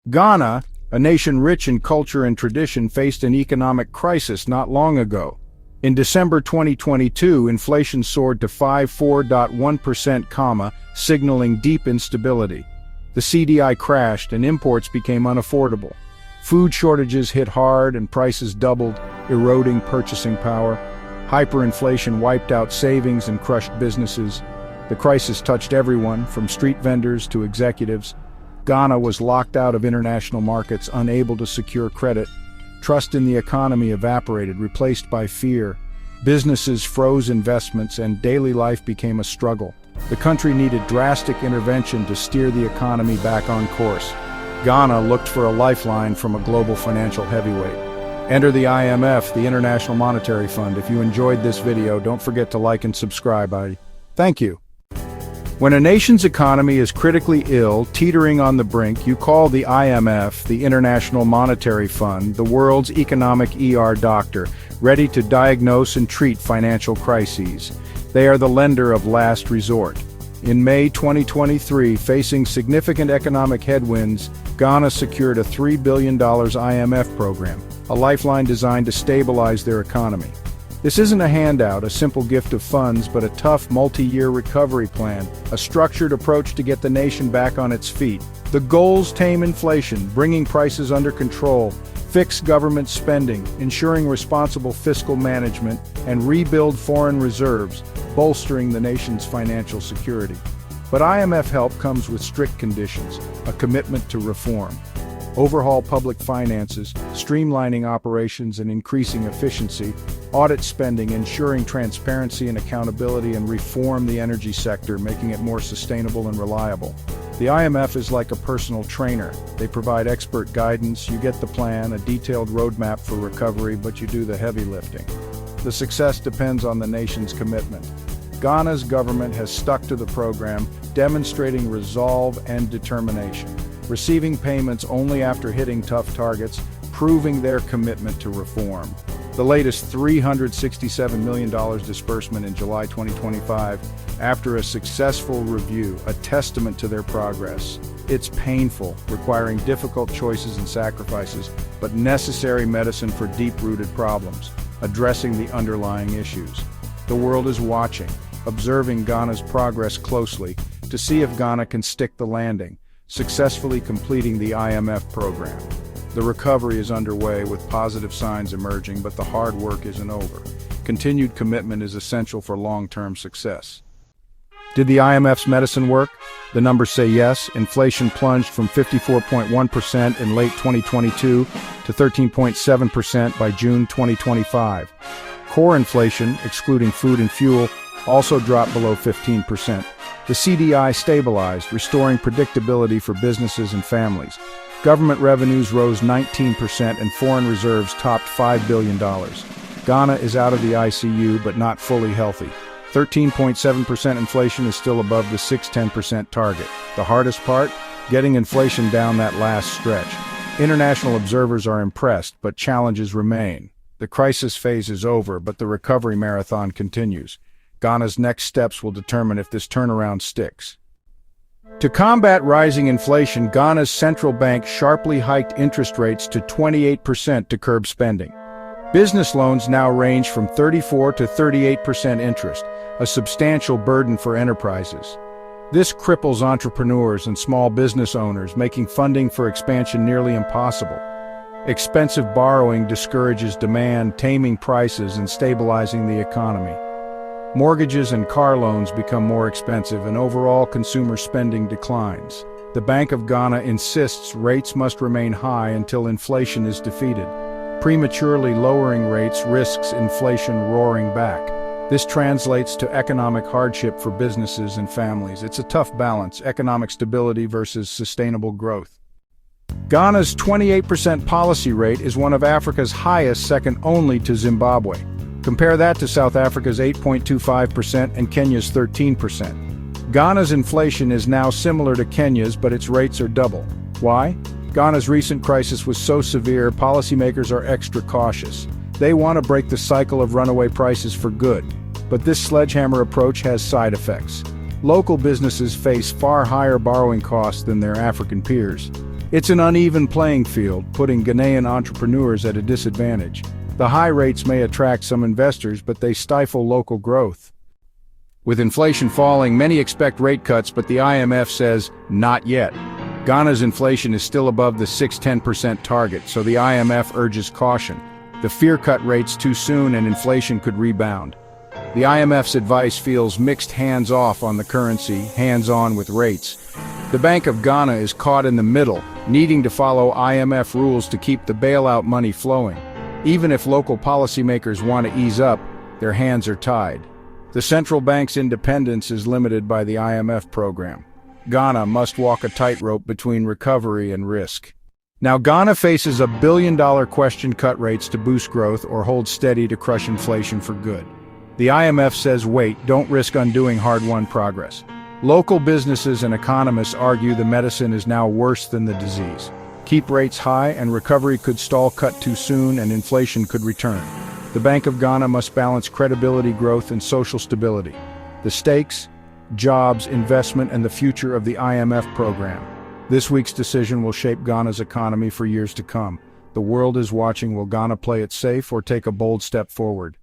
Ghana, a nation rich in culture and tradition, faced an economic crisis not long ago. In December 2022, inflation soared to 54.1%, signaling deep instability. The CDI crashed and imports became unaffordable. Food shortages hit hard and prices doubled, eroding purchasing power. Hyperinflation wiped out savings and crushed businesses. The crisis touched everyone, from street vendors to executives. Ghana was locked out of international markets, unable to secure credit. Trust in the economy evaporated, replaced by fear. Businesses froze investments, and daily life became a struggle. The country needed drastic intervention to steer the economy back on course. Ghana looked for a lifeline from a global financial heavyweight. Enter the IMF, the International Monetary Fund. If you enjoyed this video, don't forget to like and subscribe. Thank you. When a nation's economy is critically ill, teetering on the brink, you call the IMF, the International Monetary Fund, the world's economic doctor, ready to diagnose and treat financial crises. They are the lender of last resort. In May 2023, facing significant economic headwinds, Ghana secured a $3 billion IMF program, a lifeline designed to stabilize their economy. This isn't a handout, a simple gift of funds, but a tough multi-year recovery plan, a structured approach to get the nation back on its feet. The goals: tame inflation, bringing prices under control, fix government spending, ensuring responsible fiscal management, and rebuild foreign reserves, bolstering the nation's financial security. But IMF help comes with strict conditions: a commitment to reform, overhaul public finances, streamlining operations and increasing efficiency, audit spending, ensuring transparency and accountability, and reform the energy sector, making it more sustainable and reliable. The IMF is like a personal trainer. They provide expert guidance, you get the plan, a detailed roadmap for recovery, but you do the heavy lifting. The success depends on the nation's commitment. Ghana's government has stuck to the program, demonstrating resolve and determination, receiving payments only after hitting tough targets, proving their commitment to reform. The latest $367 million disbursement in July 2025, after a successful review, a testament to their progress. It's painful, requiring difficult choices and sacrifices, but necessary medicine for deep-rooted problems, addressing the underlying issues. The world is watching, observing Ghana's progress closely, to see if Ghana can stick the landing, successfully completing the IMF program. The recovery is underway, with positive signs emerging, but the hard work isn't over. Continued commitment is essential for long-term success. Did the IMF's medicine work? The numbers say yes. Inflation plunged from 54.1% in late 2022 to 13.7% by June 2025. Core inflation, excluding food and fuel, also dropped below 15%. The CDI stabilized, restoring predictability for businesses and families. Government revenues rose 19% and foreign reserves topped $5 billion. Ghana is out of the ICU, but not fully healthy. 13.7% inflation is still above the 6-10% target. The hardest part? Getting inflation down that last stretch. International observers are impressed, but challenges remain. The crisis phase is over, but the recovery marathon continues. Ghana's next steps will determine if this turnaround sticks. To combat rising inflation, Ghana's central bank sharply hiked interest rates to 28% to curb spending. Business loans now range from 34% to 38% interest, a substantial burden for enterprises. This cripples entrepreneurs and small business owners, making funding for expansion nearly impossible. Expensive borrowing discourages demand, taming prices and stabilizing the economy. Mortgages and car loans become more expensive, and overall consumer spending declines. The Bank of Ghana insists rates must remain high until inflation is defeated. Prematurely lowering rates risks inflation roaring back. This translates to economic hardship for businesses and families. It's a tough balance: economic stability versus sustainable growth. Ghana's 28% policy rate is one of Africa's highest, second only to Zimbabwe. Compare that to South Africa's 8.25% and Kenya's 13%. Ghana's inflation is now similar to Kenya's, but its rates are double. Why? Ghana's recent crisis was so severe, policymakers are extra cautious. They want to break the cycle of runaway prices for good. But this sledgehammer approach has side effects. Local businesses face far higher borrowing costs than their African peers. It's an uneven playing field, putting Ghanaian entrepreneurs at a disadvantage. The high rates may attract some investors, but they stifle local growth. With inflation falling, many expect rate cuts, but the IMF says, not yet. Ghana's inflation is still above the 6–10% target, so the IMF urges caution. The fear cut rates too soon and inflation could rebound. The IMF's advice feels mixed, hands-off on the currency, hands-on with rates. The Bank of Ghana is caught in the middle, needing to follow IMF rules to keep the bailout money flowing. Even if local policymakers want to ease up, their hands are tied. The central bank's independence is limited by the IMF program. Ghana must walk a tightrope between recovery and risk. Now Ghana faces $1 billion question: cut rates to boost growth or hold steady to crush inflation for good. The IMF says wait, don't risk undoing hard-won progress. Local businesses and economists argue the medicine is now worse than the disease. Keep rates high and recovery could stall, cut too soon and inflation could return. The Bank of Ghana must balance credibility, growth, and social stability. The stakes: jobs, investment, and the future of the IMF program. This week's decision will shape Ghana's economy for years to come. The world is watching. Will Ghana play it safe or take a bold step forward?